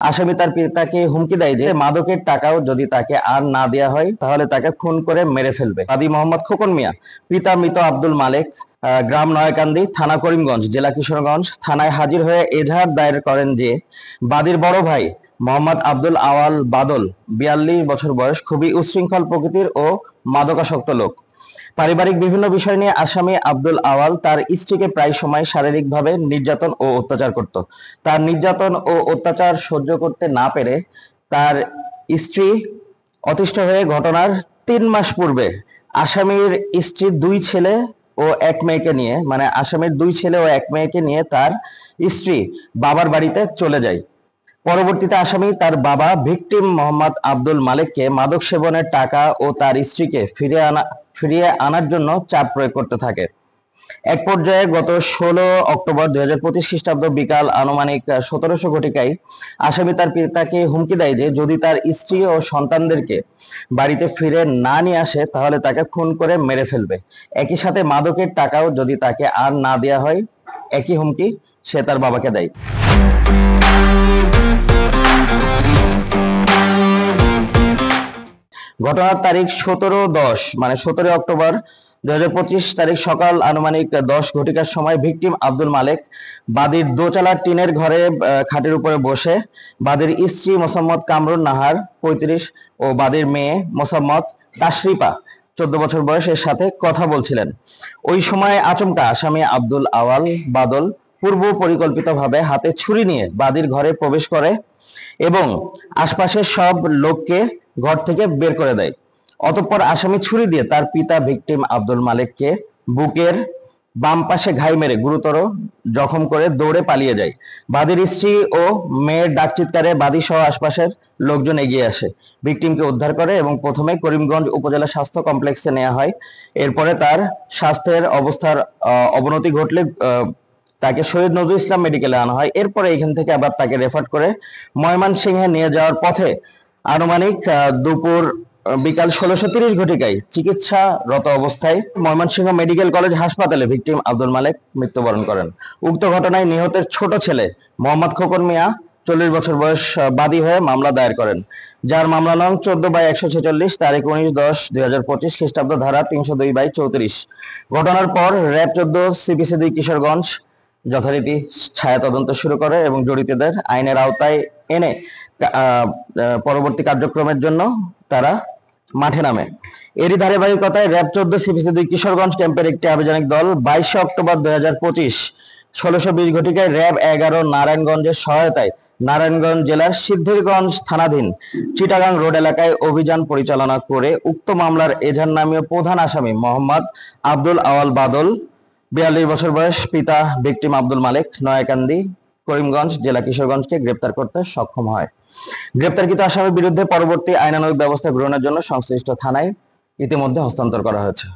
আসামি তার পিতাকে হুমকি দেয় যে মাদকের টাকাও যদি তাকে আর না দেয়া হয় তাহলে তাকে খুন করে মেরে ফেলবে। বাদী মোহাম্মদ খোকন মিয়া, পিতা মৃত আব্দুল মালেক, গ্রাম নয়াকান্দি, থানা করিমগঞ্জ, জেলা কিশোরগঞ্জ, থানায় হাজির হয়ে এজাহার দায়ের করেন যে বাদীর বড় ভাই মোহাম্মদ আব্দুল আওয়াল বাদল, ৪২ বছর বয়স, খুবই উচ্ছৃঙ্খল প্রকৃতির ও মাদকাসক্ত লোক। পারিবারিক বিভিন্ন বিষয় নিয়ে আসামি আব্দুল আওয়াল তার স্ত্রীকে প্রায় সময় শারীরিকভাবে নির্যাতন ও অত্যাচার করত। তার নির্যাতন ও অত্যাচার সহ্য করতে না পেরে তার স্ত্রী অতিষ্ঠ হয়ে ঘটনার ৩ মাস পূর্বে আসামির স্ত্রীর ২ ছেলে ও ১ মেয়েকে নিয়ে, মানে আসামির ২ ছেলে ও ১ মেয়েকে নিয়ে তার স্ত্রী বাবার বাড়িতে চলে যায়। পরবর্তীতে আসামি তার বাবা ভিকটিম মোহাম্মদ আব্দুল মালেককে মাদক সেবনের টাকা ও তার স্ত্রীকে ফিরিয়ে আনার জন্য চাপ প্রয়োগ করতে থাকে। এক পর্যায়ে গত ১৬ অক্টোবর ২০২৫ খ্রিস্টাব্দ বিকাল আনুমানিক ১৭:০০ ঘটিকায় আসামি তার পিতাকে হুমকি দেয় যে যদি তার স্ত্রী ও সন্তানদেরকে বাড়িতে ফিরে না নিয়ে আসে তাহলে তাকে খুন করে মেরে ফেলবে। একই সাথে মাদকের টাকাও যদি তাকে আর না দেয়া হয়, একই হুমকি সে তার বাবাকে দেয়। ঘটনার তারিখ ১৭/১০ মানে ১৭ অক্টোবর ২০২৫ তারিখ সকাল আনুমানিক ১০ ঘটিকার সময় ভিকটিম আব্দুল মালেক বাদীর দোতলা টিনের ঘরে খাটের উপরে বসে বাদীর স্ত্রী মোসাম্মদ কামরুন নাহার ৩৫ ও বাদীর মেয়ে মোসাম্মদ তাশরিফা ১৪ বছর বয়সের সাথে কথা বলছিলেন। ওই সময় আচমকা আসামি আব্দুল আওয়াল বাদল পূর্ব পরিকল্পিতভাবে হাতে ছুরি নিয়ে বাদীর ঘরে প্রবেশ করে এবং আশপাশের সব লোককে ঘর থেকে বের করে দেয়। অতঃপর আসামি ছুরি দিয়ে তার পিতা ভিকটিম আব্দুল মালেককে বুকের বাম পাশে ঘাই মেরে গুরুতর জখম করে দৌড়ে পালিয়ে যায়। বাদীর স্ত্রী ও মেয়ের ডাক চিৎকারে বাদী সহ আশপাশের লোকজন এগিয়ে আসে, ভিকটিমকে উদ্ধার করে এবং প্রথমে করিমগঞ্জ উপজেলা স্বাস্থ্য কমপ্লেক্সে নেওয়া হয়। এরপরে তার স্বাস্থ্যের অবস্থার অবনতি ঘটলে তাকে শহীদ নজরুল ইসলাম মেডিকেলে আনা হয়। এরপরে এখান থেকে আবার তাকে রেফার করে ময়মনসিংহে নিয়ে যাওয়ার পথে আনুমানিক বিকাল ১৬:৩০ ঘটিকায় চিকিৎসারত অবস্থায় ময়মনসিংহ মেডিকেল কলেজ হাসপাতালে ভিকটিম আব্দুল মালেক মৃত্যুবরণ করেন। উক্ত ঘটনায় নিহতের ছোট ছেলে মোহাম্মদ খোকন মিয়া ৪০ বছর বয়স বাদী হয়ে মামলা দায়ের করেন, যার মামলা নং ১৪/১৪৬ তারিখ ১৯/১০/২০২৫ খ্রিস্টাব্দ ধারা ৩০২/৩৪। ঘটনার পর র‍্যাব ১৪ CPC-2 কিশোরগঞ্জ যথারীতি ছায়া তদন্ত শুরু করে এবং জড়িতদের আইনের আওতায় এনে পরবর্তী কার্যক্রমের জন্য তারা মাঠে নামে। এরই ধারাবাহিকতায় র‍্যাব ১৪ CPC-2 কিশোরগঞ্জ ক্যাম্পের একটি আভিযানিক দল ২২ অক্টোবর ২০২৫ ১৬:২০ ঘটিকায় র‍্যাব ১১ নারায়ণগঞ্জের সহায়তায় নারায়ণগঞ্জ জেলার সিদ্ধিরগঞ্জ থানাধীন চিটাগাং রোড এলাকায় অভিযান পরিচালনা করে উক্ত মামলার এজাহার নামীয় প্রধান আসামি মোহাম্মদ আব্দুল আওয়াল বাদল, ৪২ বছর বয়স, পিতা ভিকটিম আব্দুল মালেক, নয়াকান্দি, করিমগঞ্জ, জেলা কিশোরগঞ্জকে গ্রেপ্তার করতে সক্ষম হয়। গ্রেপ্তারকৃত আসামির বিরুদ্ধে পরবর্তী আইনানুগ ব্যবস্থা গ্রহণের জন্য সংশ্লিষ্ট থানায় ইতিমধ্যে হস্তান্তর করা হয়েছে।